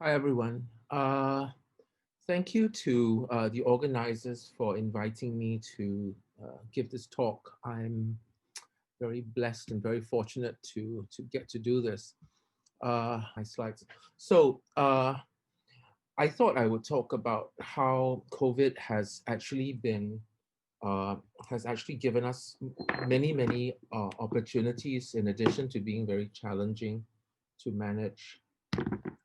Hi, everyone. Thank you to the organizers for inviting me to give this talk. I'm very blessed and very fortunate to get to do this. My slides. So I thought I would talk about how COVID uh, has actually given us many opportunities in addition to being very challenging to manage.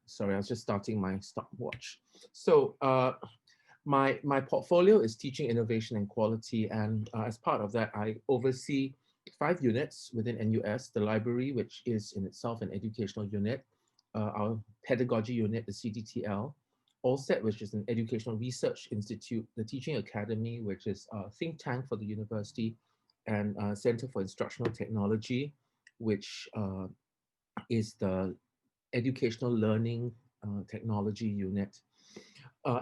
Sorry, I was just starting my stopwatch. So my portfolio is teaching innovation and quality, and as part of that, I oversee 5 units within NUS: the library, which is in itself an educational unit, our pedagogy unit, the CDTL, ALSET, which is an educational research institute, the teaching academy, which is a think tank for the university, and Center for Instructional Technology, which is the educational learning technology unit.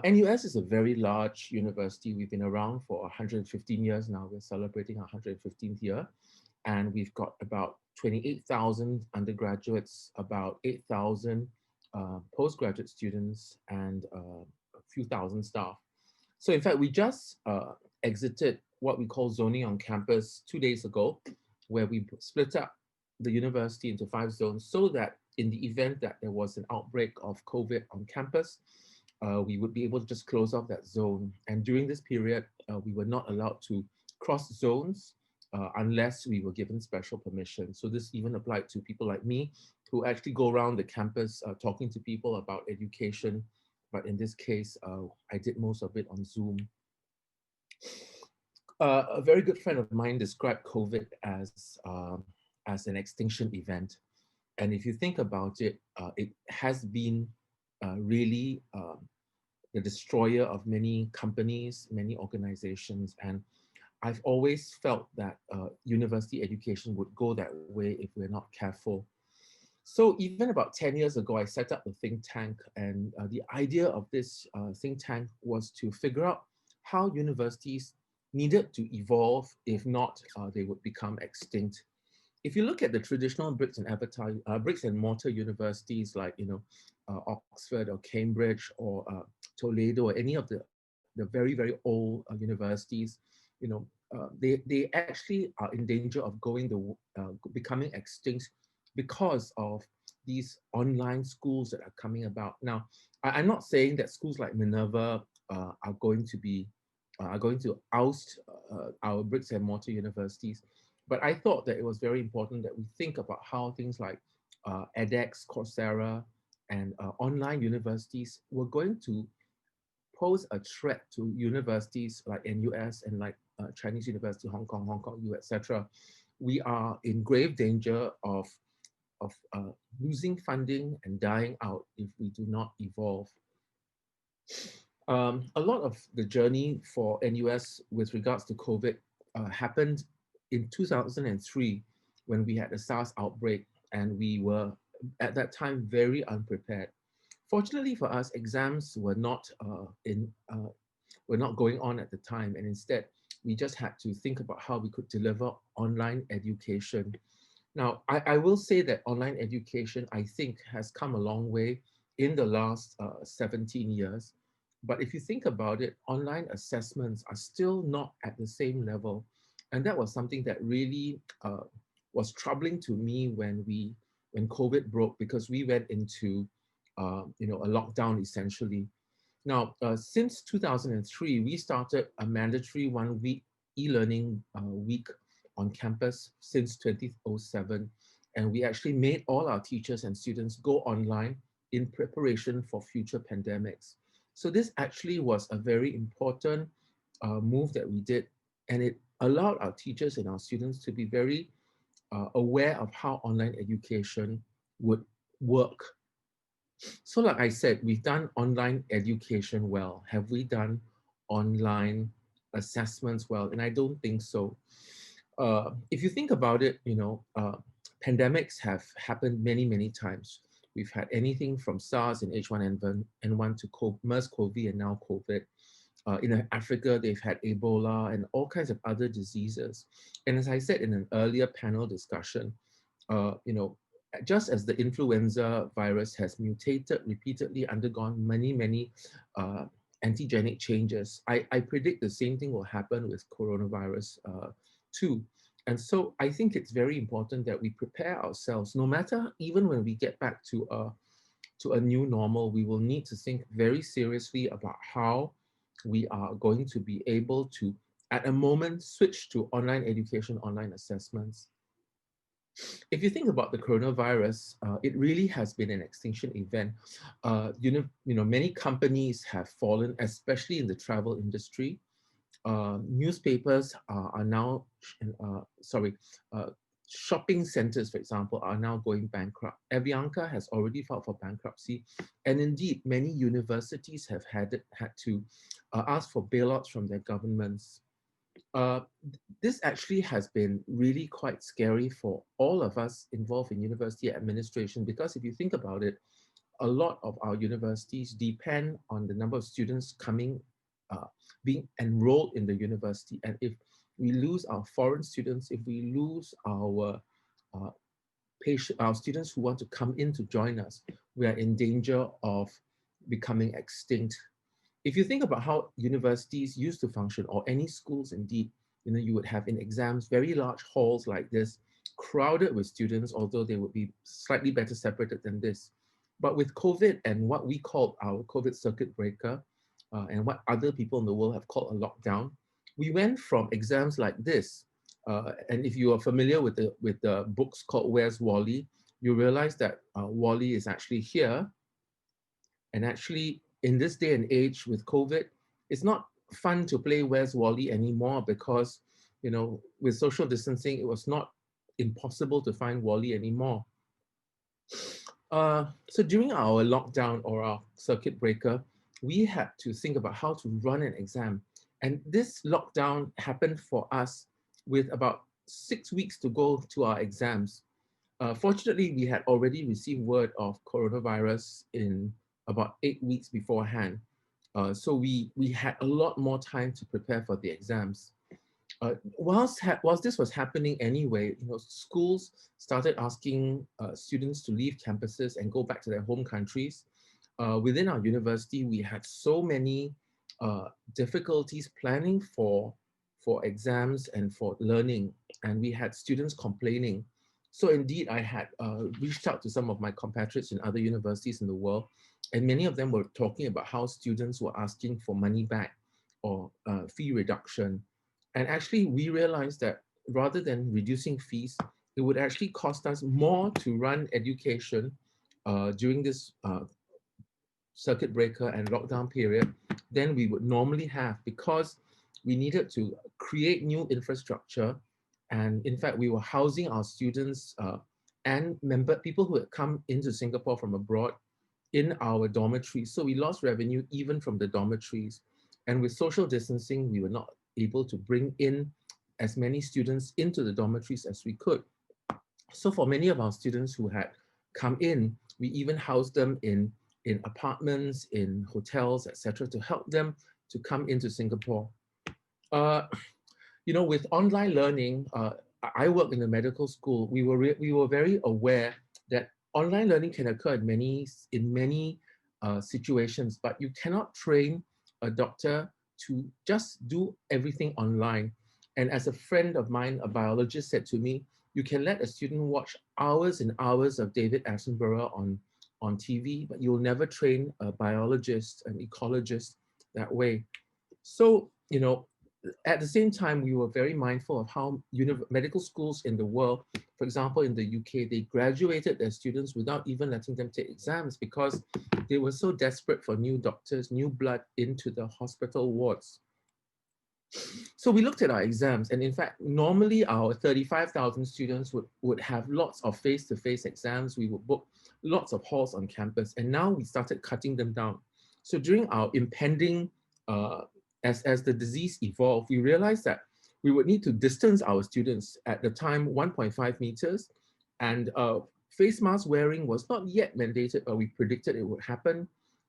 NUS is a very large university. We've been around for 115 years now. We're celebrating our 115th year. And we've got about 28,000 undergraduates, about 8,000 postgraduate students, and a few thousand staff. So in fact, we just exited what we call zoning on campus 2 days ago, where we split up the university into 5 zones so that in the event that there was an outbreak of COVID on campus, we would be able to just close off that zone. And during this period, we were not allowed to cross zones unless we were given special permission. So this even applied to people like me who actually go around the campus talking to people about education. But in this case, I did most of it on Zoom. A very good friend of mine described COVID as an extinction event. And if you think about it, it has been really the destroyer of many companies, many organizations. And I've always felt that university education would go that way if we're not careful. So even about 10 years ago, I set up a think tank, and the idea of this think tank was to figure out how universities needed to evolve. If not, they would become extinct. If you look at the traditional bricks and mortar universities like Oxford or Cambridge or Toledo or any of the very old universities, you know they actually are in danger of becoming extinct because of these online schools that are coming about now. I'm not saying that schools like Minerva are going to oust our bricks and mortar universities, but I thought that it was very important that we think about how things like edX, Coursera, and online universities were going to pose a threat to universities like NUS and like Chinese University, Hong Kong U, etc. We are in grave danger of losing funding and dying out if we do not evolve. A lot of the journey for NUS with regards to COVID happened in 2003 when we had a SARS outbreak, and we were at that time very unprepared. Fortunately for us, exams were not going on at the time, and instead we just had to think about how we could deliver online education. Now, I will say that online education, I think, has come a long way in the last 17 years. But if you think about it, online assessments are still not at the same level. And that was something that really was troubling to me when COVID broke, because we went into a lockdown essentially. Now, since 2003, we started a mandatory 1 week e-learning week on campus since 2007. And we actually made all our teachers and students go online in preparation for future pandemics. So this actually was a very important move that we did. And it allowed our teachers and our students to be very aware of how online education would work. So like I said, we've done online education well. Have we done online assessments well? And I don't think so. If you think about it, pandemics have happened many times. We've had anything from SARS and H1N1 to MERS-CoV and now COVID. In Africa, they've had Ebola and all kinds of other diseases. And as I said in an earlier panel discussion, just as the influenza virus has mutated repeatedly, undergone many uh, antigenic changes, I predict the same thing will happen with coronavirus too. And so I think it's very important that we prepare ourselves, no matter even when we get back to a new normal, we will need to think very seriously about how we are going to be able to, at a moment, switch to online education, online assessments. If you think about the coronavirus, it really has been an extinction event. Many companies have fallen, especially in the travel industry. Newspapers are now, sorry, uh, shopping centers, for example, are now going bankrupt. Avianca has already filed for bankruptcy. And indeed, many universities have had to ask for bailouts from their governments. Uh, this actually has been really quite scary for all of us involved in university administration, because if you think about it, a lot of our universities depend on the number of students coming, being enrolled in the university. And if we lose our foreign students, if we lose uh, our students who want to come in to join us, we are in danger of becoming extinct. If you think about how universities used to function, or any schools indeed, you would have in exams very large halls like this, crowded with students, although they would be slightly better separated than this. But with COVID and what we called our COVID circuit breaker, and what other people in the world have called a lockdown, we went from exams like this. And if you are familiar with the books called Where's Wally, you realize that Wally is actually here. And actually, in this day and age with COVID, it's not fun to play Where's Wally anymore, because, with social distancing, it was not impossible to find Wally anymore. So during our lockdown or our circuit breaker, we had to think about how to run an exam. And this lockdown happened for us with about 6 weeks to go to our exams. Fortunately, we had already received word of coronavirus in about 8 weeks beforehand. So we had a lot more time to prepare for the exams. Whilst this was happening anyway, schools started asking students to leave campuses and go back to their home countries. Within our university, we had so many difficulties planning for exams and for learning, and we had students complaining. So indeed, I had reached out to some of my compatriots in other universities in the world, and many of them were talking about how students were asking for money back or fee reduction. And actually, we realized that rather than reducing fees, it would actually cost us more to run education during this circuit breaker and lockdown period than we would normally have, because we needed to create new infrastructure. And in fact, we were housing our students and people who had come into Singapore from abroad in our dormitories. So we lost revenue even from the dormitories. And with social distancing, we were not able to bring in as many students into the dormitories as we could. So for many of our students who had come in, we even housed them in apartments, in hotels, etc., to help them to come into Singapore. Uh, with online learning, I work in a medical school. We were very aware that online learning can occur in many situations, but you cannot train a doctor to just do everything online. And as a friend of mine, a biologist, said to me, you can let a student watch hours and hours of David Attenborough on TV, but you'll never train a biologist, an ecologist that way. So, at the same time, we were very mindful of how medical schools in the world, for example, in the UK, they graduated their students without even letting them take exams, because they were so desperate for new doctors, new blood into the hospital wards. So we looked at our exams, and in fact, normally our 35,000 students would have lots of face-to-face exams. We would book lots of halls on campus, and now we started cutting them down. So during our impending, as the disease evolved, we realized that we would need to distance our students, at the time 1.5 meters, and face mask wearing was not yet mandated, but we predicted it would happen.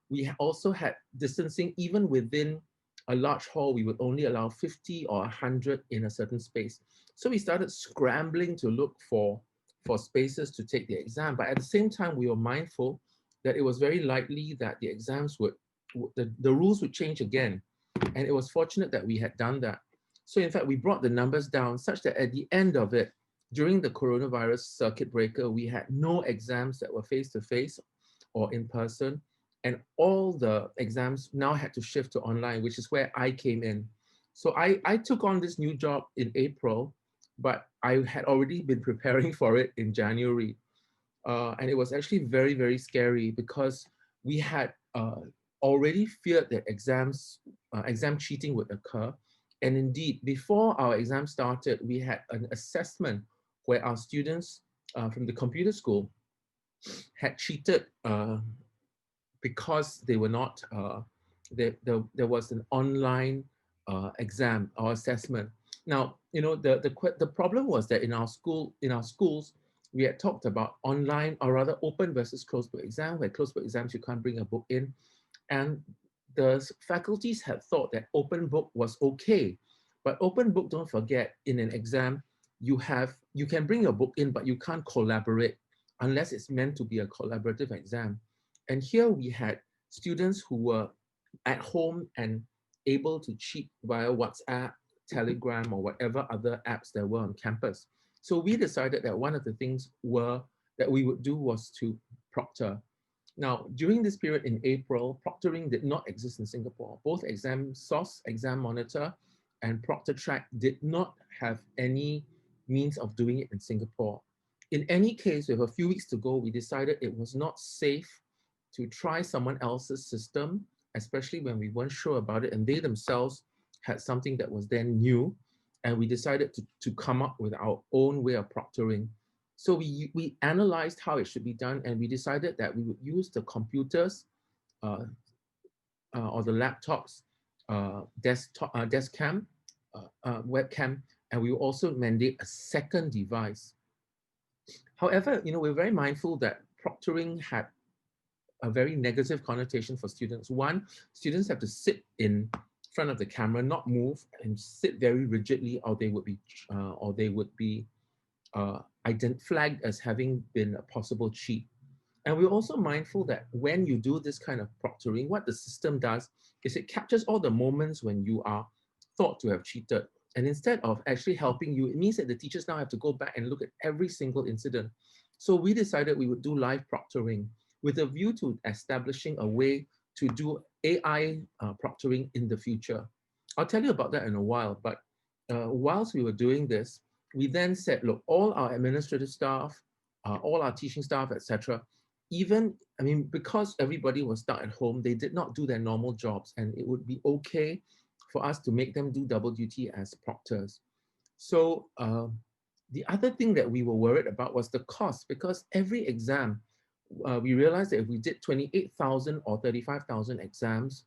We also had distancing even within a large hall. We would only allow 50 or 100 in a certain space. So we started scrambling to look for for spaces to take the exam. But at the same time, we were mindful that it was very likely that the exams the rules would change again. And it was fortunate that we had done that. So in fact, we brought the numbers down such that at the end of it, during the coronavirus circuit breaker, we had no exams that were face-to-face or in person. And all the exams now had to shift to online, which is where I came in. So I took on this new job in April, but I had already been preparing for it in January. And it was actually very, very scary because we had already feared that exam cheating would occur. And indeed, before our exam started, we had an assessment where our students from the computer school had cheated because they were not, there was an online exam or assessment. Now, you know, the problem was that in our schools, we had talked about online, or rather open versus closed book exam, where closed book exams you can't bring a book in. And the faculties had thought that open book was okay. But open book, don't forget, in an exam, you can bring your book in, but you can't collaborate unless it's meant to be a collaborative exam. And here we had students who were at home and able to cheat via WhatsApp, Telegram, or whatever other apps there were on campus. So we decided that one of the things that we would do was to proctor. Now, during this period in April, proctoring did not exist in Singapore. Both Exam Source, Exam Monitor, and ProctorTrack did not have any means of doing it in Singapore. In any case, with a few weeks to go, we decided it was not safe to try someone else's system, especially when we weren't sure about it and they themselves had something that was then new. And we decided to come up with our own way of proctoring. So we analyzed how it should be done, and we decided that we would use the computers or the laptops, desk cam, webcam, and we will also mandate a second device. However, you know, we're very mindful that proctoring had a very negative connotation for students. One, students have to sit in front of the camera, not move, and sit very rigidly, or they would be flagged as having been a possible cheat. And we're also mindful that when you do this kind of proctoring, what the system does is it captures all the moments when you are thought to have cheated. And instead of actually helping you, it means that the teachers now have to go back and look at every single incident. So we decided we would do live proctoring with a view to establishing a way to do AI proctoring in the future. I'll tell you about that in a while, but whilst we were doing this, we then said, look, all our administrative staff, all our teaching staff, etc., because everybody was stuck at home, they did not do their normal jobs, and it would be okay for us to make them do double duty as proctors. So the other thing that we were worried about was the cost, because every exam, we realized that if we did 28,000 or 35,000 exams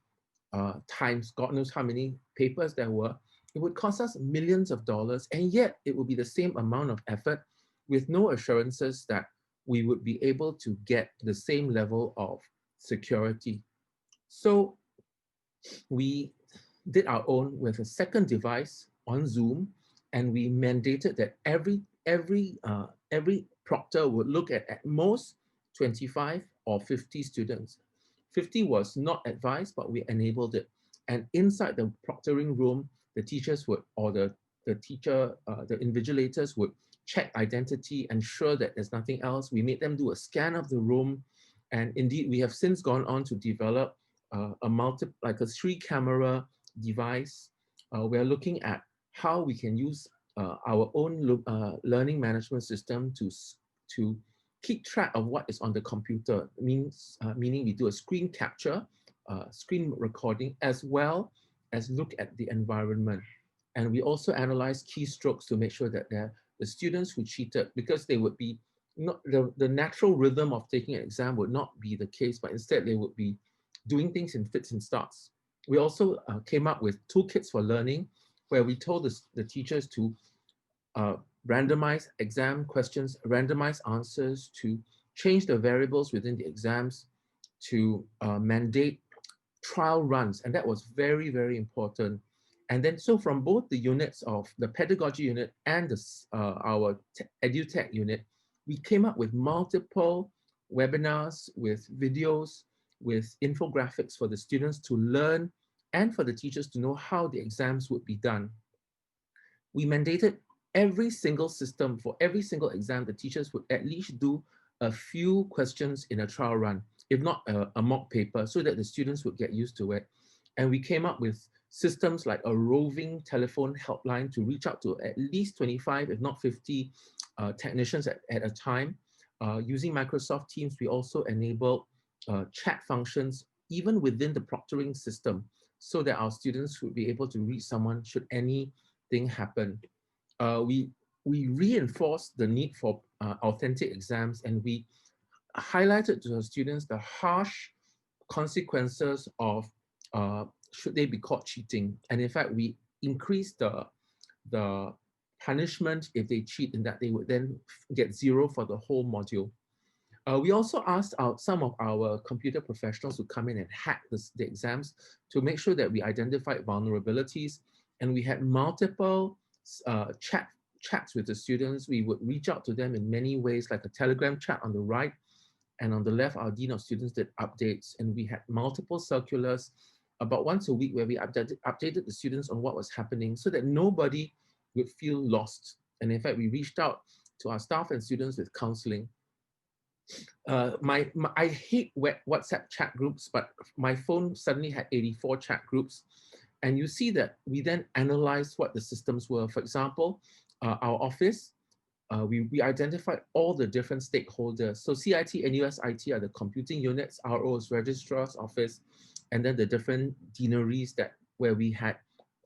times God knows how many papers there were, it would cost us millions of dollars, and yet it would be the same amount of effort with no assurances that we would be able to get the same level of security. So we did our own with a second device on Zoom, and we mandated that every proctor would look at most 25 or 50 students. 50 was not advised, but we enabled it. And inside the proctoring room, the teachers would, or the invigilators would check identity, ensure that there's nothing else. We made them do a scan of the room. And indeed, we have since gone on to develop a 3-camera device. We're looking at how we can use our own learning management system to keep track of what is on the computer. Meaning we do a screen capture, screen recording, as well as look at the environment. And we also analyze keystrokes to make sure that the students who cheated, because they would be not the natural rhythm of taking an exam would not be the case, but instead they would be doing things in fits and starts. We also came up with toolkits for learning, where we told the teachers to randomize exam questions, randomize answers, to change the variables within the exams, to mandate trial runs. And that was very, very important. And then, so from both the units of the pedagogy unit and our edutech unit, We came up with multiple webinars with videos, with infographics for the students to learn and for the teachers to know how the exams would be done. We mandated every single system for every single exam, the teachers would at least do a few questions in a trial run, if not a mock paper, so that the students would get used to it. And we came up with systems like a roving telephone helpline to reach out to at least 25, if not 50 technicians at a time. Using Microsoft Teams, we also enabled chat functions even within the proctoring system so that our students would be able to reach someone should anything happen. We reinforced the need for authentic exams, and we highlighted to the students the harsh consequences of should they be caught cheating. And in fact, we increased the punishment if they cheat, in that they would then get 0 for the whole module. We also asked some of our computer professionals to come in and hack the exams to make sure that we identified vulnerabilities, and we had multiple chats with the students. We would reach out to them in many ways, like a Telegram chat on the right, and on the left, our Dean of Students did updates, and we had multiple circulars about once a week where we updated the students on what was happening so that nobody would feel lost. And in fact, we reached out to our staff and students with counseling. I hate WhatsApp chat groups, but my phone suddenly had 84 chat groups. And you see that we then analyzed what the systems were. For example, our office, we identified all the different stakeholders. So CIT and USIT are the computing units, ROs, registrar's office, and then the different deaneries where we had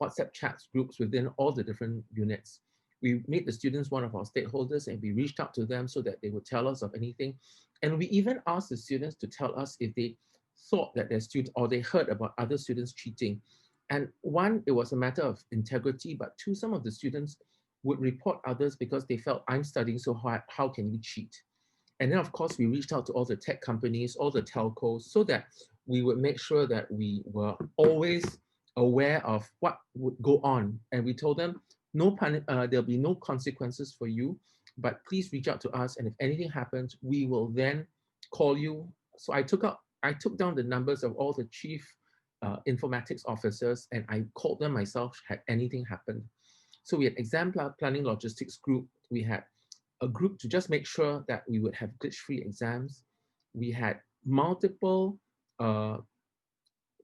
WhatsApp chats groups within all the different units. We made the students one of our stakeholders, and we reached out to them so that they would tell us of anything. And we even asked the students to tell us if they thought that their students, or they heard about other students cheating. And one, it was a matter of integrity, but two, some of the students would report others because they felt, I'm studying so hard, how can you cheat? And then of course, we reached out to all the tech companies, all the telcos, so that we would make sure that we were always aware of what would go on. And we told them, there'll be no consequences for you, but please reach out to us. And if anything happens, we will then call you. So I took down the numbers of all the chief informatics officers, and I called them myself had anything happened. So we had exam planning logistics group. We had a group to just make sure that we would have glitch-free exams. We had multiple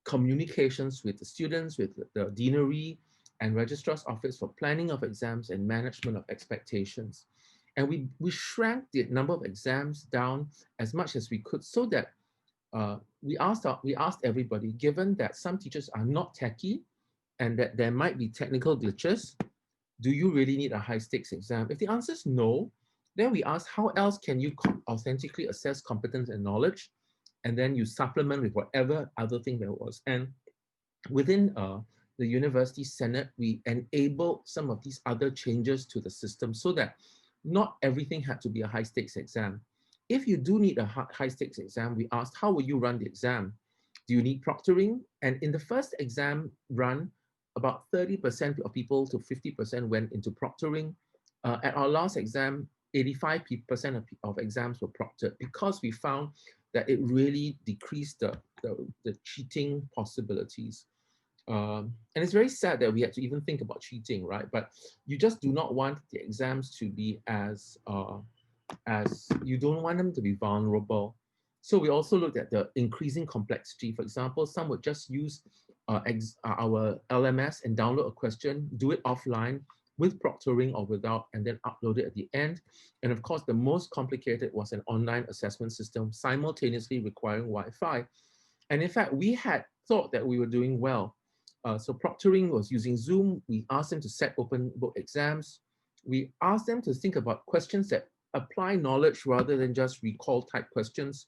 communications with the students, with the deanery and registrar's office for planning of exams and management of expectations. And we shrank the number of exams down as much as we could, so that we asked everybody, given that some teachers are not techie and that there might be technical glitches, do you really need a high stakes exam? If the answer is no, then we asked, how else can you authentically assess competence and knowledge? And then you supplement with whatever other thing there was. And within the university senate, we enabled some of these other changes to the system so that not everything had to be a high stakes exam. If you do need a high stakes exam, we asked, how will you run the exam? Do you need proctoring? And in the first exam run, about 30% of people to 50% went into proctoring. At our last exam, 85% of exams were proctored because we found that it really decreased the cheating possibilities. And it's very sad that we had to even think about cheating, right? But you just do not want the exams to be as you don't want them to be vulnerable. So we also looked at the increasing complexity. For example, some would just use our LMS and download a question, do it offline with proctoring or without, and then upload it at the end. And of course, the most complicated was an online assessment system simultaneously requiring Wi-Fi. And in fact, we had thought that we were doing well. So proctoring was using Zoom. We asked them to set open book exams. We asked them to think about questions that apply knowledge rather than just recall type questions.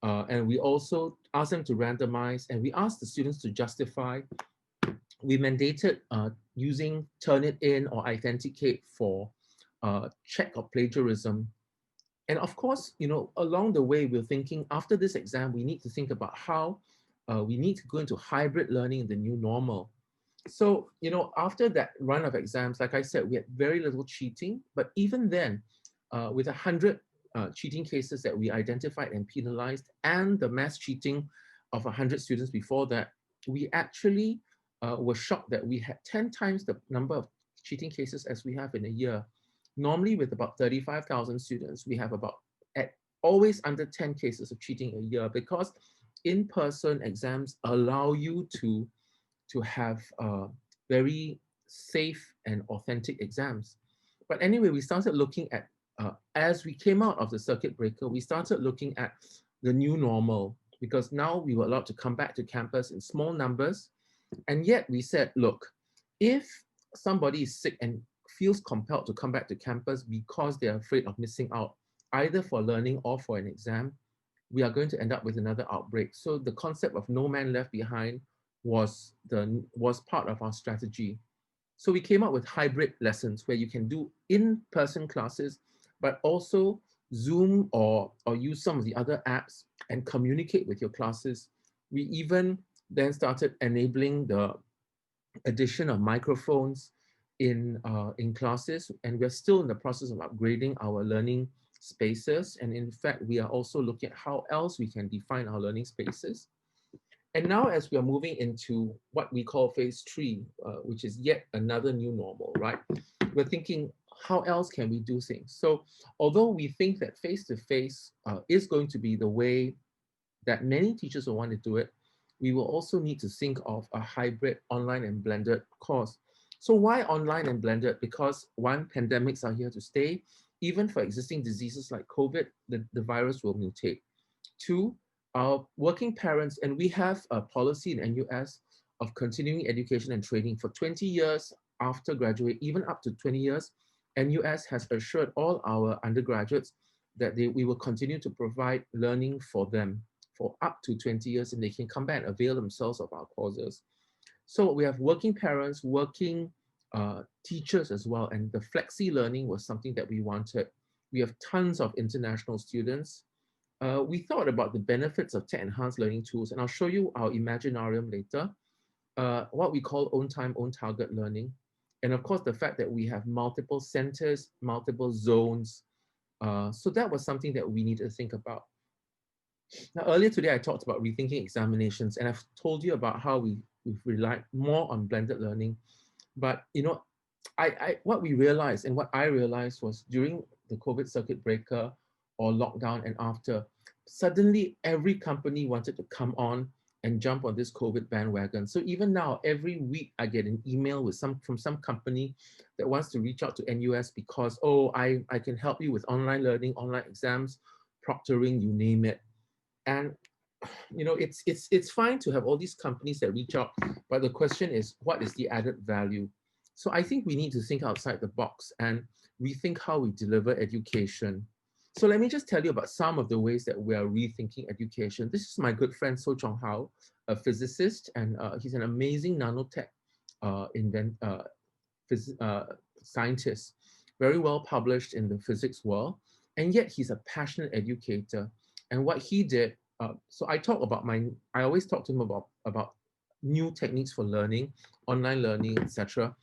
And we also asked them to randomize, and we asked the students to justify. We mandated using Turnitin or Authenticate for check of plagiarism. And of course, along the way, we're thinking after this exam, we need to think about how we need to go into hybrid learning in the new normal. So, after that run of exams, like I said, we had very little cheating, but even then, with 100 cheating cases that we identified and penalized, and the mass cheating of 100 students before that, we actually were shocked that we had 10 times the number of cheating cases as we have in a year. Normally, with about 35,000 students, we have about always under 10 cases of cheating a year, because in-person exams allow you to have very safe and authentic exams. But anyway, we started looking at, as we came out of the circuit breaker, we started looking at the new normal, because now we were allowed to come back to campus in small numbers. And yet we said, look, if somebody is sick and feels compelled to come back to campus because they're afraid of missing out, either for learning or for an exam, we are going to end up with another outbreak. So the concept of no man left behind was part of our strategy. So we came up with hybrid lessons where you can do in-person classes, but also Zoom or use some of the other apps and communicate with your classes. We even then started enabling the addition of microphones in classes, and we're still in the process of upgrading our learning spaces. And in fact, we are also looking at how else we can define our learning spaces. And now, as we are moving into what we call phase 3, which is yet another new normal, right? We're thinking, how else can we do things? So although we think that face-to-face is going to be the way that many teachers will want to do it, we will also need to think of a hybrid online and blended course. So why online and blended? Because one, pandemics are here to stay. Even for existing diseases like COVID, the virus will mutate. Two, our working parents, and we have a policy in NUS of continuing education and training for 20 years after graduate, even up to 20 years. NUS has assured all our undergraduates that we will continue to provide learning for them for up to 20 years, and they can come back and avail themselves of our courses. So we have working parents, working teachers as well, and the flexi learning was something that we wanted. We have tons of international students. We thought about the benefits of tech-enhanced learning tools, and I'll show you our Imaginarium later, what we call own time, own target learning. And of course, the fact that we have multiple centers, multiple zones. So that was something that we needed to think about. Now, earlier today, I talked about rethinking examinations, and I've told you about how we've relied more on blended learning. But, you know, what we realized and what I realized was during the COVID circuit breaker or lockdown and after, suddenly every company wanted to come on and jump on this COVID bandwagon. So even now, every week I get an email with from some company that wants to reach out to NUS because, oh, I can help you with online learning, online exams, proctoring, you name it. And you know, it's fine to have all these companies that reach out, but the question is, what is the added value? So I think we need to think outside the box and rethink how we deliver education. So let me just tell you about some of the ways that we are rethinking education. This is my good friend So Chong Hao, a physicist, and he's an amazing nanotech scientist, very well published in the physics world, and yet he's a passionate educator. And what he did, so I always talk to him about new techniques for learning, online learning, etc.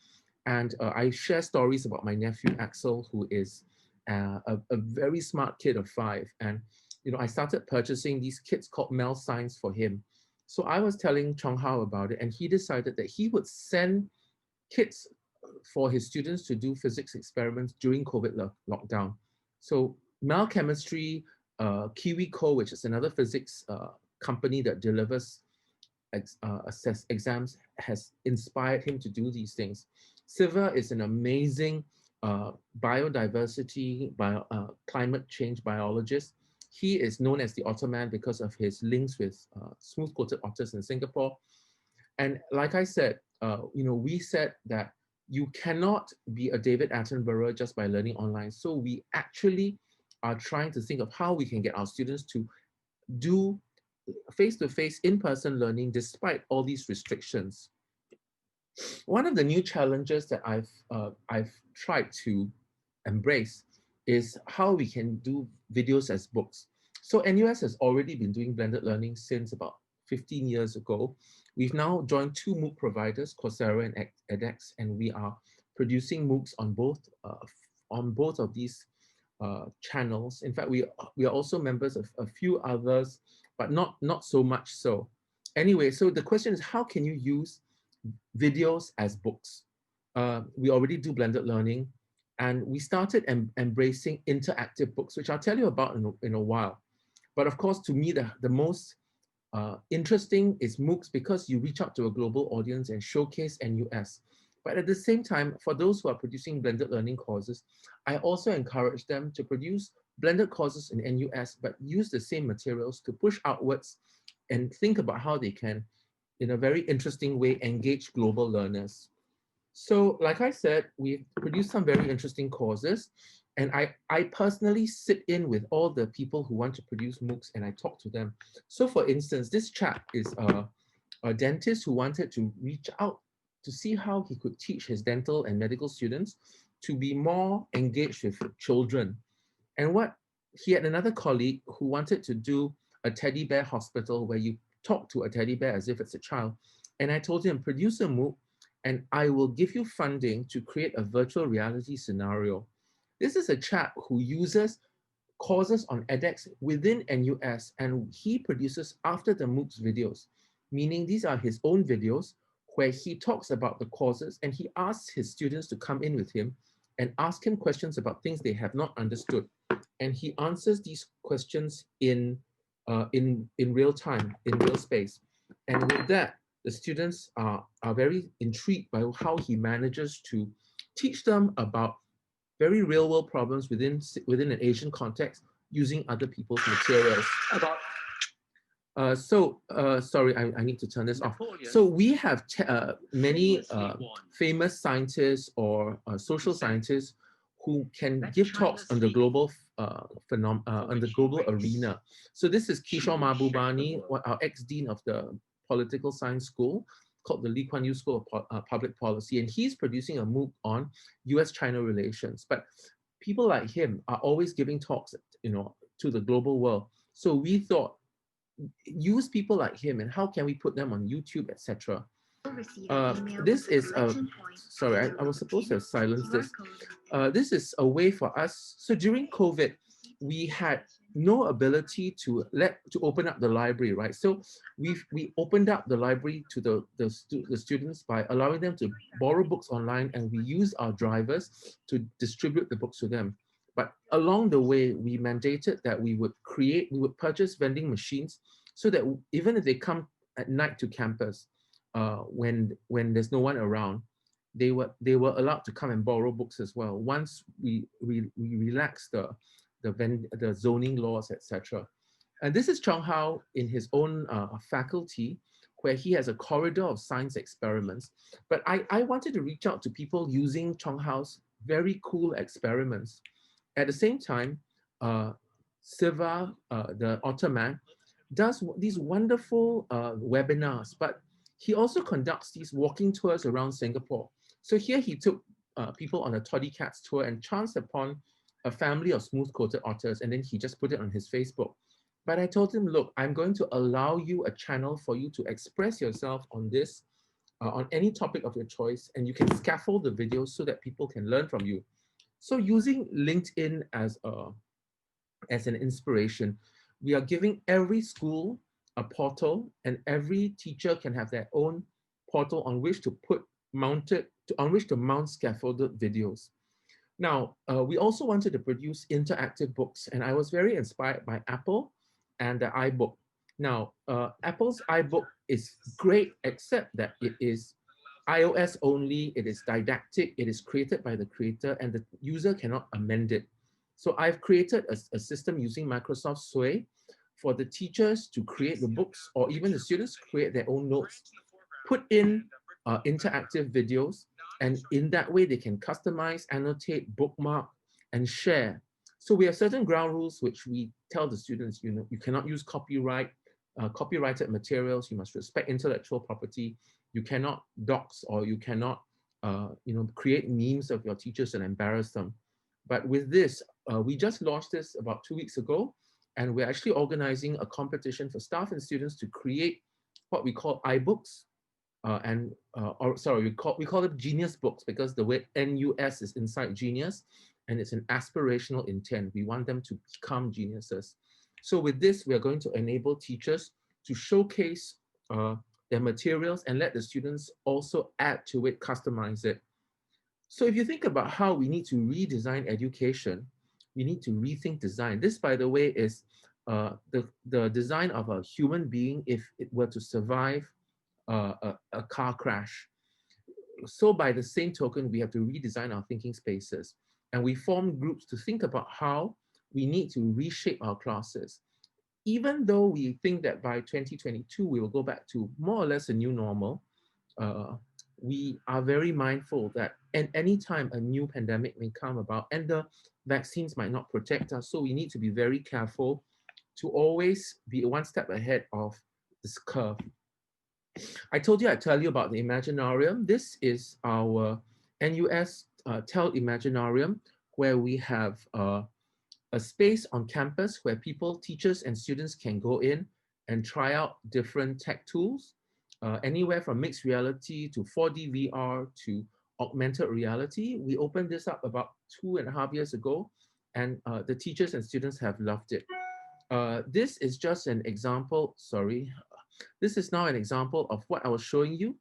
And I share stories about my nephew Axel, who is a very smart kid of 5. And you know, I started purchasing these kits called Mel Science for him. So I was telling Chong Hao about it, and he decided that he would send kits for his students to do physics experiments during COVID lockdown. So Mel Chemistry, KiwiCo, which is another physics company that delivers exams, has inspired him to do these things. Siva is an amazing biodiversity, climate change biologist. He is known as the Otterman because of his links with smooth-coated otters in Singapore. And like I said, you know, we said that you cannot be a David Attenborough just by learning online. So we actually are trying to think of how we can get our students to do face-to-face, in-person learning despite all these restrictions. One of the new challenges that I've tried to embrace is how we can do videos as books. So NUS has already been doing blended learning since about 15 years ago. We've now joined 2 MOOC providers, Coursera and edX, and we are producing MOOCs on both of these channels. In fact, we are also members of a few others, but not so much so. Anyway, so the question is, how can you use videos as books? We already do blended learning, and we started embracing interactive books, which I'll tell you about in a while. But of course, to me, the most interesting is MOOCs, because you reach out to a global audience and showcase NUS. But at the same time, for those who are producing blended learning courses, I also encourage them to produce blended courses in NUS, but use the same materials to push outwards and think about how they can, in a very interesting way, engage global learners. So like I said, we've produced some very interesting courses, and I personally sit in with all the people who want to produce MOOCs, and I talk to them. So for instance, this chap is a dentist who wanted to reach out to see how he could teach his dental and medical students to be more engaged with children. And what he had another colleague who wanted to do a teddy bear hospital where you talk to a teddy bear as if it's a child. And I told him, produce a MOOC and I will give you funding to create a virtual reality scenario. This is a chap who uses courses on edX within NUS, and he produces after the MOOCs videos, meaning these are his own videos where he talks about the courses and he asks his students to come in with him and ask him questions about things they have not understood. And he answers these questions in real time, in real space. And with that, the students are very intrigued by how he manages to teach them about very real world problems within an Asian context using other people's materials. Sorry, I need to turn this off. So we have many famous scientists or social scientists who can give talks on the global on the global arena. So this is Kishore Mabubani, our ex-dean of the Political Science School, called the Lee Kuan Yew School of Public Policy, and he's producing a MOOC on US-China relations. But people like him are always giving talks, to the global world. So we thought, use people like him, and how can we put them on YouTube, etc. This is sorry, I was supposed to have silenced this. This is a way for us. So during COVID, we had no ability to open up the library, right? So we opened up the library to the students by allowing them to borrow books online, and we use our drivers to distribute the books to them. But along the way, we mandated that we would purchase vending machines so that even if they come at night to campus, when there's no one around, they were allowed to come and borrow books as well. Once we relaxed the zoning laws, etc. And this is Chong Hao in his own faculty, where he has a corridor of science experiments. But I wanted to reach out to people using Chong Hao's very cool experiments. At the same time, Siva, the Ottoman, does these wonderful webinars, but he also conducts these walking tours around Singapore. So here he took people on a toddy cats tour and chanced upon a family of smooth-coated otters, and then he just put it on his Facebook. But I told him, look, I'm going to allow you a channel for you to express yourself on this, on any topic of your choice, and you can scaffold the videos so that people can learn from you. So using LinkedIn as an inspiration, we are giving every school a portal, and every teacher can have their own portal on which to mount scaffolded videos. Now, we also wanted to produce interactive books, and I was very inspired by Apple and the iBook. Now, Apple's iBook is great, except that it is iOS only, it is didactic, it is created by the creator, and the user cannot amend it. So I've created a system using Microsoft Sway for the teachers to create the books, or even the students create their own notes, put in interactive videos, and in that way they can customize, annotate, bookmark, and share. So we have certain ground rules which we tell the students, you cannot use copyrighted materials, you must respect intellectual property, you cannot dox, or you cannot create memes of your teachers and embarrass them. But with this, we just launched this about 2 weeks ago, and we're actually organizing a competition for staff and students to create what we call iBooks, we call it Genius Books, because the word NUS is inside Genius, and it's an aspirational intent. We want them to become geniuses. So with this, we are going to enable teachers to showcase their materials and let the students also add to it, customize it. So if you think about how we need to redesign education, we need to rethink design. This, by the way, is the design of a human being if it were to survive a car crash. So by the same token, we have to redesign our thinking spaces. And we form groups to think about how we need to reshape our classes. Even though we think that by 2022, we will go back to more or less a new normal, uh, we are very mindful that at any time a new pandemic may come about and the vaccines might not protect us. So we need to be very careful to always be one step ahead of this curve. I told you I'd tell you about the Imaginarium. This is our NUS TEL Imaginarium, where we have a space on campus where people, teachers, and students can go in and try out different tech tools, anywhere from mixed reality to 4D VR to augmented reality. We opened this up about 2.5 years ago, and the teachers and students have loved it. This is just an example, sorry. This is now an example of what I was showing you.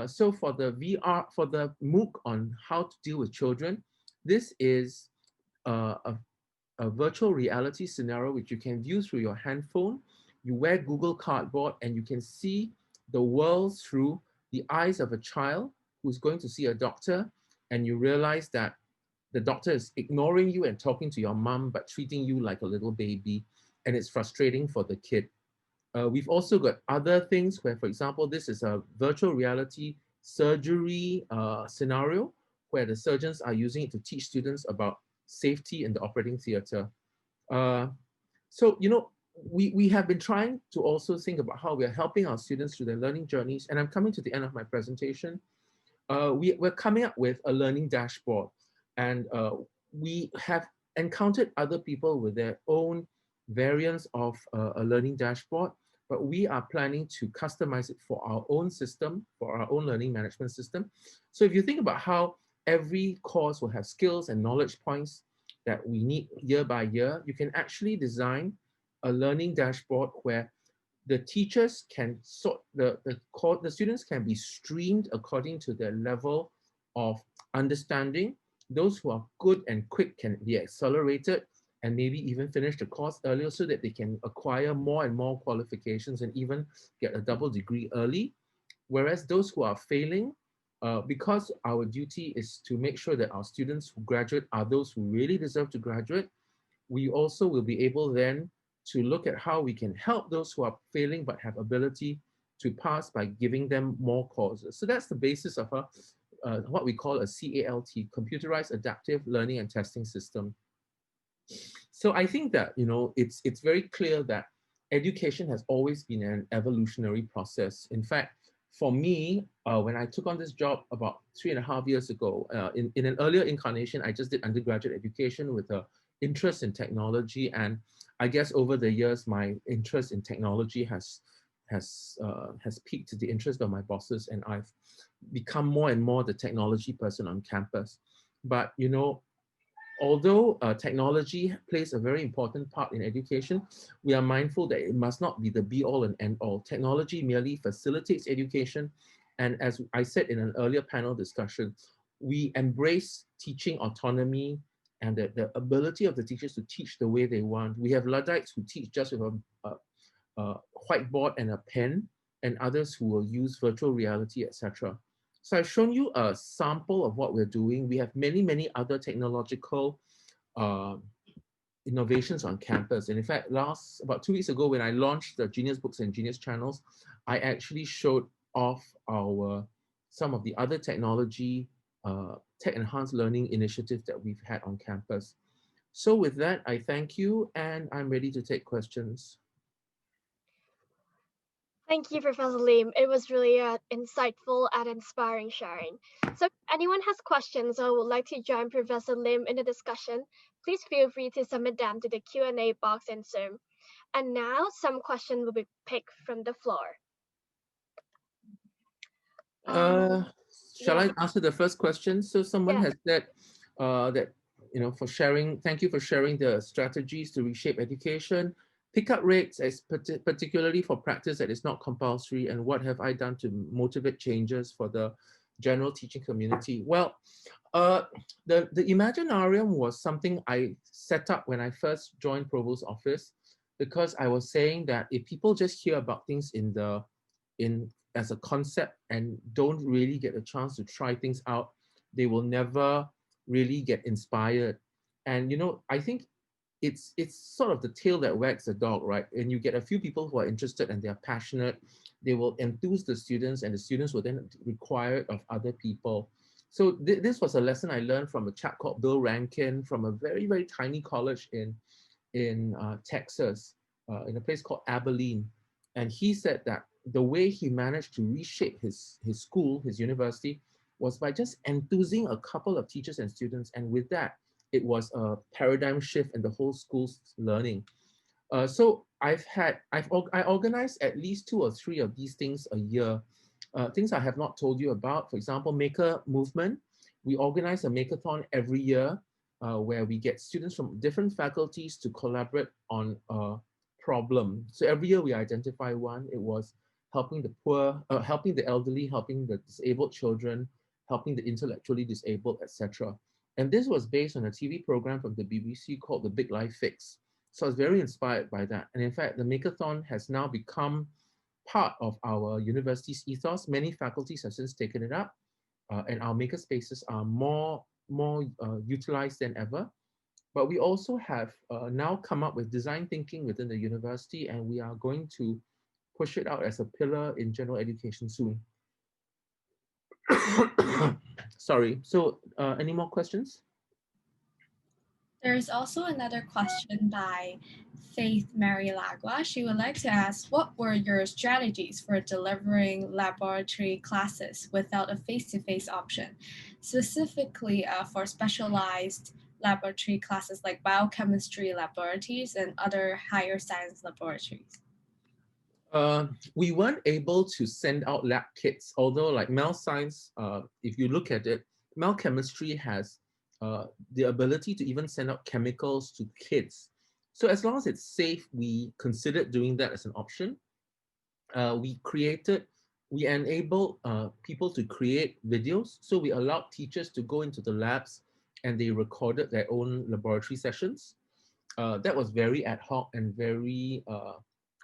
So for the VR, for the MOOC on how to deal with children, this is a virtual reality scenario which you can view through your handphone. You wear Google Cardboard and you can see the world through the eyes of a child who's going to see a doctor, and you realize that the doctor is ignoring you and talking to your mom, but treating you like a little baby, and it's frustrating for the kid. We've also got other things where, for example, this is a virtual reality surgery scenario where the surgeons are using it to teach students about safety in the operating theater. Uh, so, we have been trying to also think about how we are helping our students through their learning journeys. And I'm coming to the end of my presentation. We're coming up with a learning dashboard, and we have encountered other people with their own variants of a learning dashboard, but we are planning to customize it for our own system, for our own learning management system. So if you think about how every course will have skills and knowledge points that we need year by year, you can actually design a learning dashboard where the teachers can sort the students can be streamed according to their level of understanding. Those who are good and quick can be accelerated and maybe even finish the course earlier so that they can acquire more and more qualifications and even get a double degree early. Whereas those who are failing, because our duty is to make sure that our students who graduate are those who really deserve to graduate, we also will be able then to look at how we can help those who are failing but have ability to pass by giving them more courses. So that's the basis of what we call a CALT, Computerized Adaptive Learning and Testing System. So I think that it's very clear that education has always been an evolutionary process. In fact, for me, when I took on this job about 3.5 years ago, in an earlier incarnation, I just did undergraduate education with a interest in technology, and I guess over the years, my interest in technology has piqued the interest of my bosses, and I've become more and more the technology person on campus. But although technology plays a very important part in education, we are mindful that it must not be the be-all and end-all. Technology merely facilitates education. And as I said in an earlier panel discussion, we embrace teaching autonomy and the ability of the teachers to teach the way they want. We have Luddites who teach just with a whiteboard and a pen, and others who will use virtual reality, etc. So I've shown you a sample of what we're doing. We have many, many other technological innovations on campus. And in fact, about 2 weeks ago, when I launched the Genius Books and Genius Channels, I actually showed off some of the other technology, tech-enhanced learning initiatives that we've had on campus. So with that, I thank you, and I'm ready to take questions. Thank you, Professor Lim. It was really insightful and inspiring sharing. So if anyone has questions or would like to join Professor Lim in the discussion, please feel free to submit them to the Q&A box in Zoom. And now some questions will be picked from the floor. Shall I answer the first question? So someone has said that for sharing. Thank you for sharing the strategies to reshape education, pickup rates, particularly for practice that is not compulsory, and what have I done to motivate changes for the general teaching community. Well, the Imaginarium was something I set up when I first joined Provost's office, because I was saying that if people just hear about things in as a concept and don't really get a chance to try things out, they will never really get inspired. And I think it's sort of the tail that wags the dog, right? And you get a few people who are interested and they're passionate, they will enthuse the students, and the students will then require it of other people. So this was a lesson I learned from a chap called Bill Rankin from a very, very tiny college in Texas, in a place called Abilene. And he said that the way he managed to reshape his school, his university, was by just enthusing a couple of teachers and students. And with that, it was a paradigm shift in the whole school's learning. So I organized at least 2 or 3 of these things a year. Things I have not told you about, for example, Maker Movement. We organize a Makeathon every year, where we get students from different faculties to collaborate on a problem. So every year we identify one. It was helping the poor, helping the elderly, helping the disabled children, helping the intellectually disabled, etc. And this was based on a TV program from the BBC called The Big Life Fix. So I was very inspired by that. And in fact, the Makeathon has now become part of our university's ethos. Many faculties have since taken it up, and our maker spaces are more utilized than ever. But we also have now come up with design thinking within the university, and we are going to push it out as a pillar in general education soon. Sorry. So any more questions? There is also another question by Faith Mary Lagua. She would like to ask, what were your strategies for delivering laboratory classes without a face-to-face option, specifically for specialized laboratory classes like biochemistry laboratories and other higher science laboratories? We weren't able to send out lab kits, although like Mel Science, if you look at it, Mel Chemistry has the ability to even send out chemicals to kids. So as long as it's safe, we considered doing that as an option. We enabled people to create videos. So we allowed teachers to go into the labs and they recorded their own laboratory sessions. That was very ad hoc and very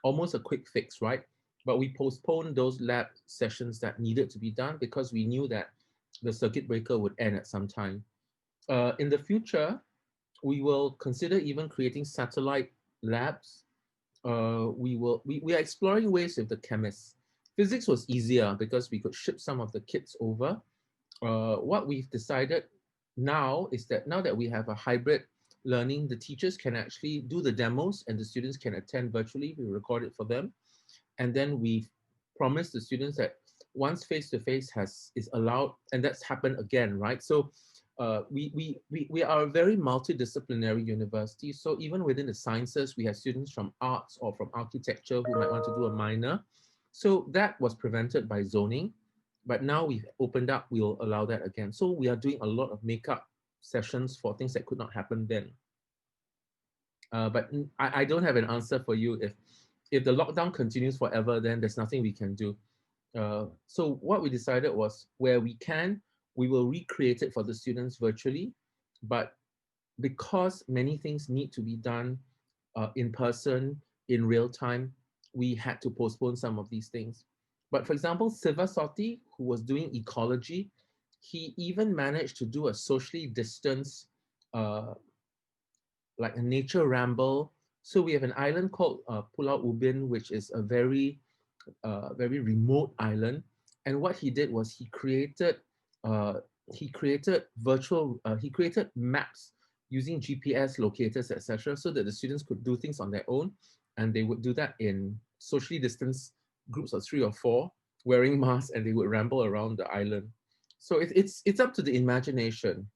almost a quick fix, right? But we postponed those lab sessions that needed to be done because we knew that the circuit breaker would end at some time. In the future, we will consider even creating satellite labs. We are exploring ways with the chemists. Physics was easier because we could ship some of the kits over. What we've decided now is that now that we have a hybrid learning, the teachers can actually do the demos and the students can attend virtually. We record it for them. And then we've promised the students that once face-to-face is allowed, and that's happened again, right? So we are a very multidisciplinary university. So even within the sciences, we have students from arts or from architecture who might want to do a minor. So that was prevented by zoning, but now we've opened up, we'll allow that again. So we are doing a lot of makeup sessions for things that could not happen then. But I don't have an answer for you. If the lockdown continues forever, then there's nothing we can do. So what we decided was where we can, we will recreate it for the students virtually. But because many things need to be done in person, in real time, we had to postpone some of these things. But for example, Siva Soti, who was doing ecology, he even managed to do a socially distanced, like a nature ramble. So we have an island called Pulau Ubin, which is a very remote island. And what he did was he created maps using GPS locators, etc., so that the students could do things on their own, and they would do that in socially distanced groups of 3 or 4, wearing masks, and they would ramble around the island. So it's up to the imagination.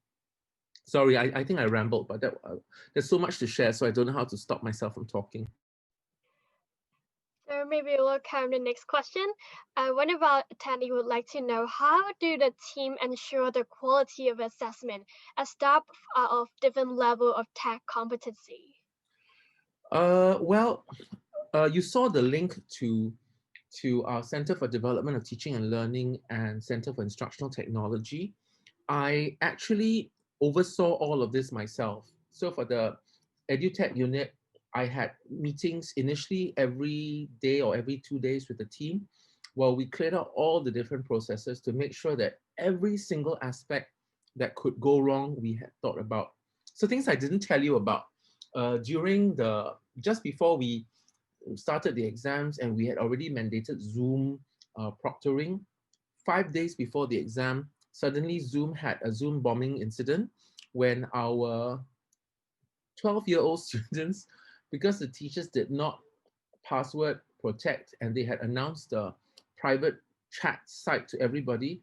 Sorry, I think I rambled, but there's so much to share, so I don't know how to stop myself from talking. So maybe we'll come to the next question. One of our attendees would like to know, how do the team ensure the quality of assessment as staff are of different level of tech competency? Well, you saw the link to our Center for Development of Teaching and Learning and Center for Instructional Technology. I actually oversaw all of this myself. So for the EduTech unit, I had meetings initially every day or every 2 days with the team, while we cleared out all the different processes to make sure that every single aspect that could go wrong, we had thought about. So things I didn't tell you about, just before we started the exams and we had already mandated Zoom proctoring, 5 days before the exam, suddenly Zoom had a Zoom bombing incident when our 12-year-old students, because the teachers did not password protect and they had announced the private chat site to everybody,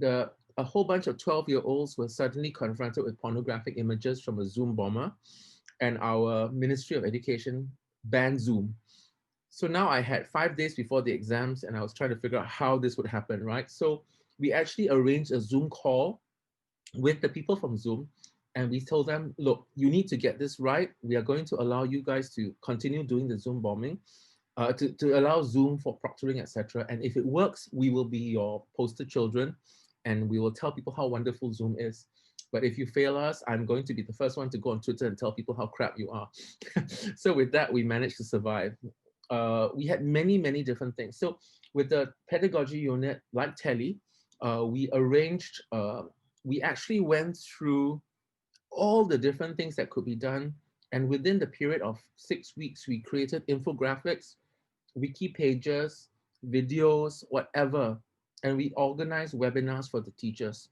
a whole bunch of 12-year-olds were suddenly confronted with pornographic images from a Zoom bomber, and our Ministry of Education banned Zoom. So now I had 5 days before the exams and I was trying to figure out how this would happen, right? So we actually arranged a Zoom call with the people from Zoom, and we told them, look, you need to get this right. We are going to allow you guys to continue doing the Zoom bombing, to allow Zoom for proctoring, etc. And if it works, we will be your poster children and we will tell people how wonderful Zoom is. But if you fail us, I'm going to be the first one to go on Twitter and tell people how crap you are. So with that, we managed to survive. We had many, many different things. So with the pedagogy unit, like Telly, we arranged, we actually went through all the different things that could be done. And within the period of 6 weeks, we created infographics, wiki pages, videos, whatever. And we organized webinars for the teachers.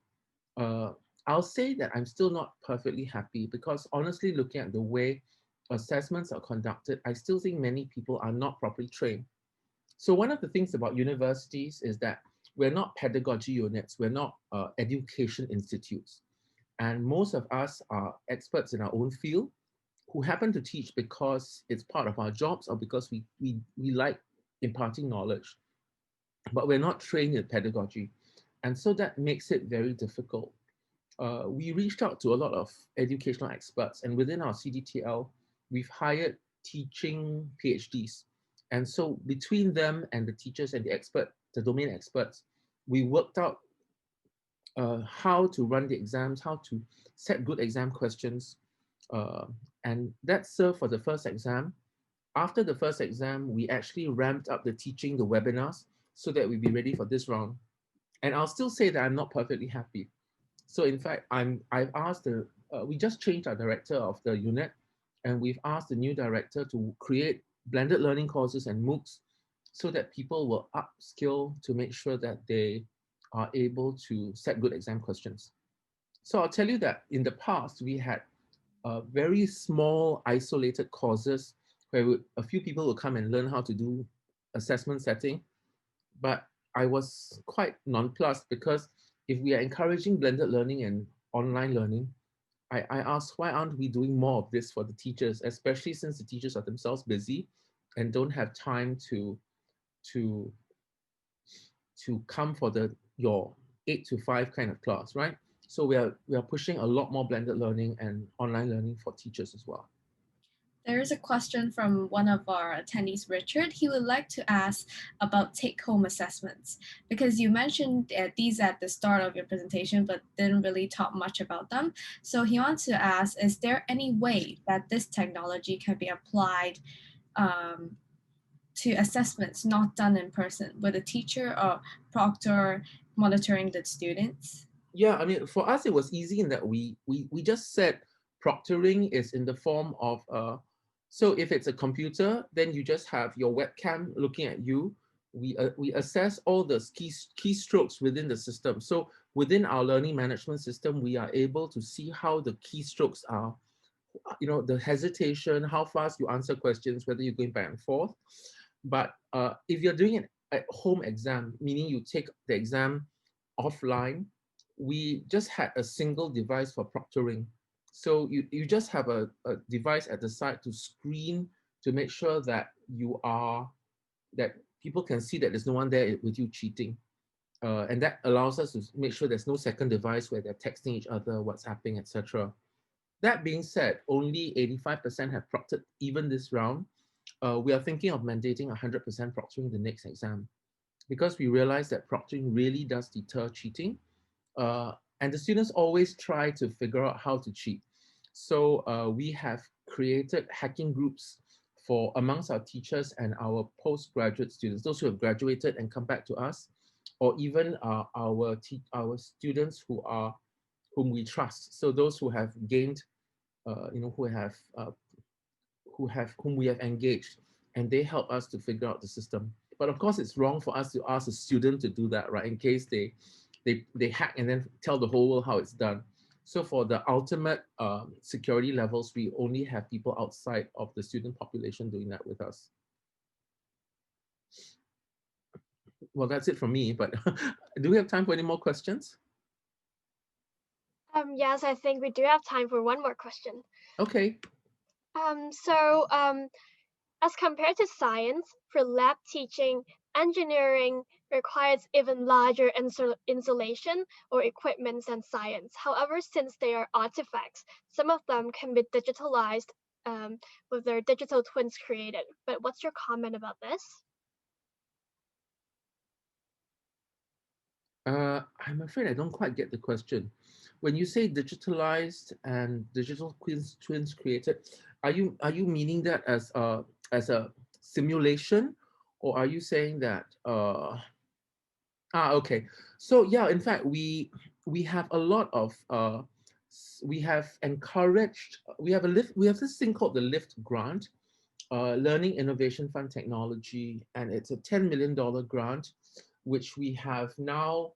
I'll say that I'm still not perfectly happy because honestly, looking at the way assessments are conducted, I still think many people are not properly trained. So one of the things about universities is that we're not pedagogy units, we're not education institutes. And most of us are experts in our own field who happen to teach because it's part of our jobs or because we like imparting knowledge, but we're not trained in pedagogy. And so that makes it very difficult. We reached out to a lot of educational experts, and within our CDTL, we've hired teaching PhDs. And so between them and the teachers and the domain experts, we worked out how to run the exams, how to set good exam questions. And that served for the first exam. After the first exam, we actually ramped up the teaching, the webinars, so that we'd be ready for this round. And I'll still say that I'm not perfectly happy. So in fact, I've asked we just changed our director of the unit, and we've asked the new director to create blended learning courses and MOOCs so that people will upskill to make sure that they are able to set good exam questions. So I'll tell you that in the past, we had very small isolated courses where a few people would come and learn how to do assessment setting. But I was quite nonplussed because if we are encouraging blended learning and online learning, I asked, why aren't we doing more of this for the teachers, especially since the teachers are themselves busy and don't have time to come for your 8 to 5 kind of class, right? So we are pushing a lot more blended learning and online learning for teachers as well. There is a question from one of our attendees, Richard. He would like to ask about take-home assessments, because you mentioned these at the start of your presentation, but didn't really talk much about them. So he wants to ask, is there any way that this technology can be applied to assessments not done in person, with a teacher or proctor monitoring the students? Yeah, I mean, for us, it was easy in that we just said proctoring is in the form of so if it's a computer, then you just have your webcam looking at you. We assess all the keystrokes within the system. So within our learning management system, we are able to see how the keystrokes are, the hesitation, how fast you answer questions, whether you're going back and forth. But if you're doing an at-home exam, meaning you take the exam offline, we just had a single device for proctoring. So you just have a device at the side to screen to make sure that you are that people can see that there's no one there with you cheating. And that allows us to make sure there's no second device where they're texting each other, WhatsApping, etc. That being said, only 85% have proctored even this round. We are thinking of mandating 100% proctoring the next exam because we realize that proctoring really does deter cheating. And the students always try to figure out how to cheat. So we have created hacking groups for amongst our teachers and our postgraduate students, those who have graduated and come back to us, or even our students whom we trust. So those who have gained, whom we have engaged, and they help us to figure out the system. But of course, it's wrong for us to ask a student to do that, right? In case they hack and then tell the whole world how it's done. So for the ultimate security levels, we only have people outside of the student population doing that with us. Well, that's it from me, but do we have time for any more questions? Yes, I think we do have time for one more question. Okay. As compared to science, for lab teaching, engineering requires even larger insulation or equipment than science. However, since they are artifacts, some of them can be digitalized with their digital twins created. But what's your comment about this? I'm afraid I don't quite get the question. When you say digitalized and digital twins created, are you meaning that as a simulation, or are you saying that okay. So yeah, in fact, we have a lot of we have encouraged, we have this thing called the LIFT grant, Learning Innovation Fund Technology, and it's a $10 million grant, which we have now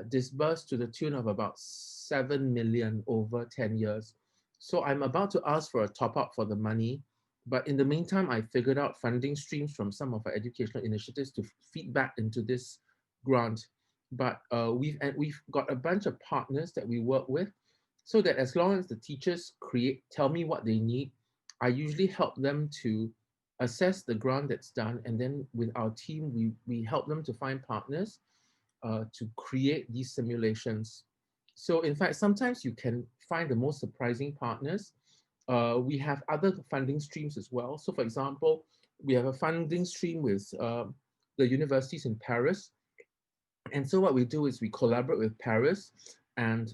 disbursed to the tune of about 7 million over 10 years. So I'm about to ask for a top up for the money, but in the meantime, I figured out funding streams from some of our educational initiatives to feed back into this grant. But we've got a bunch of partners that we work with, so that as long as the teachers tell me what they need, I usually help them to assess the grant that's done, and then with our team, we help them to find partners to create these simulations. So in fact, sometimes you can find the most surprising partners. We have other funding streams as well. So for example, we have a funding stream with the universities in Paris. And so what we do is we collaborate with Paris, and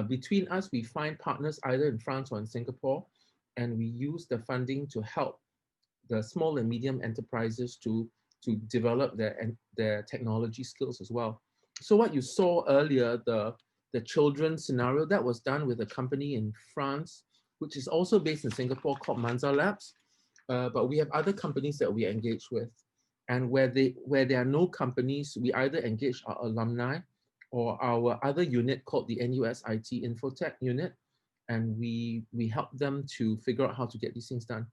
between us, we find partners either in France or in Singapore, and we use the funding to help the small and medium enterprises to develop their technology skills as well. So what you saw earlier, the children's scenario, that was done with a company in France, which is also based in Singapore, called Manza Labs. But we have other companies that we engage with. And where there are no companies, we either engage our alumni or our other unit called the NUS IT Infotech unit, and we help them to figure out how to get these things done.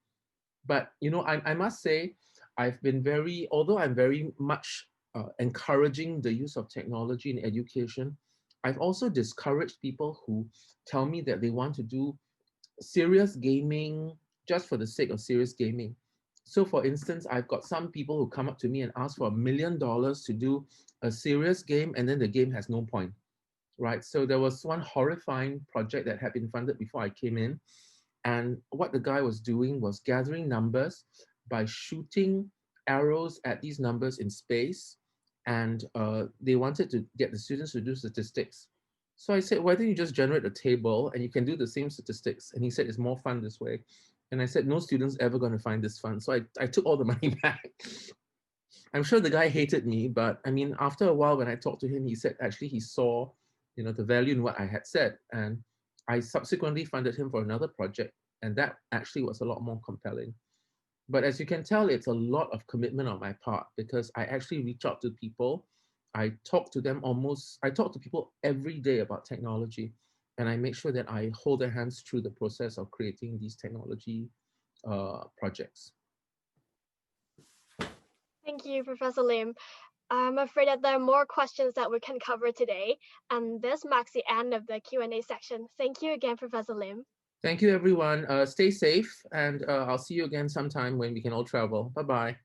But I must say, although I'm very much encouraging the use of technology in education, I've also discouraged people who tell me that they want to do serious gaming just for the sake of serious gaming. So for instance, I've got some people who come up to me and ask for $1 million to do a serious game, and then the game has no point, right? So there was one horrifying project that had been funded before I came in. And what the guy was doing was gathering numbers by shooting arrows at these numbers in space. And they wanted to get the students to do statistics. So I said, why don't you just generate a table and you can do the same statistics? And he said, it's more fun this way. And I said, no student's ever going to find this fun. So I took all the money back. I'm sure the guy hated me, but I mean, after a while, when I talked to him, he said actually he saw, the value in what I had said. And I subsequently funded him for another project, and that actually was a lot more compelling. But as you can tell, it's a lot of commitment on my part because I actually reach out to people. I talk to people every day about technology, and I make sure that I hold their hands through the process of creating these technology projects. Thank you, Professor Lim. I'm afraid that there are more questions that we can cover today, and this marks the end of the Q&A section. Thank you again, Professor Lim. Thank you, everyone. Stay safe, and I'll see you again sometime when we can all travel. Bye-bye.